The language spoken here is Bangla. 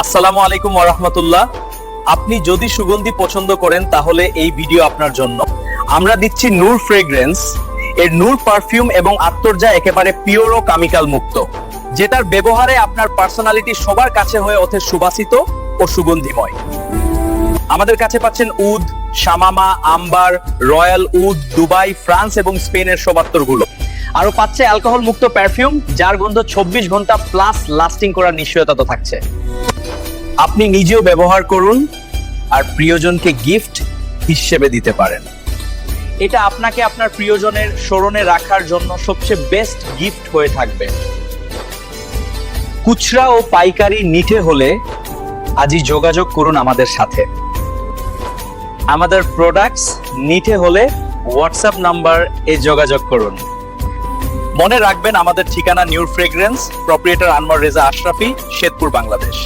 আসসালামু আলাইকুম ওয়া রাহমাতুল্লাহ। আপনি যদি সুগন্ধি পছন্দ করেন তাহলে এই ভিডিও আপনার জন্য। আমরা দিচ্ছি নূর ফ্রেগ্রেন্স। এর নূর পারফিউম এবং আত্মর্যা একেবারে পিওর ও কেমিক্যাল মুক্ত, যেটার ব্যবহারে আপনার পার্সোনালিটি সবার কাছে হয়ে ওঠে সুবাসিত ও সুগন্ধিময়। আমাদের কাছে পাচ্ছেন উদ, শামামা, আম্বার, রয়্যাল উড, দুবাই, ফ্রান্স এবং স্পেনের সোবাত্তরগুলো। আরো পাচ্ছে অ্যালকোহল মুক্ত পারফিউম, যার গন্ধ 24 ঘন্টা প্লাস লাস্টিং করার নিশ্চয়তা তো থাকছে। আপনি নিজেও ব্যবহার করুন আর প্রিয়জনকে গিফট হিসেবে দিতে পারেন। এটা আপনাকে আপনার প্রিয়জনের স্মরণে রাখার জন্য সবচেয়ে বেস্ট গিফট হয়ে থাকবে। খুচরা ও পাইকারি নিতে হলে আজই যোগাযোগ করুন আমাদের সাথে। আমাদের প্রোডাক্টস নিতে হলে হোয়াটসঅ্যাপ নাম্বার যোগাযোগ করুন। মনে রাখবেন আমাদের ঠিকানা নিউর ফ্রেগ্রেন্স, প্রপ্রিয়েটর আনোয়ার রেজা আশরাফি, শেরপুর, বাংলাদেশ।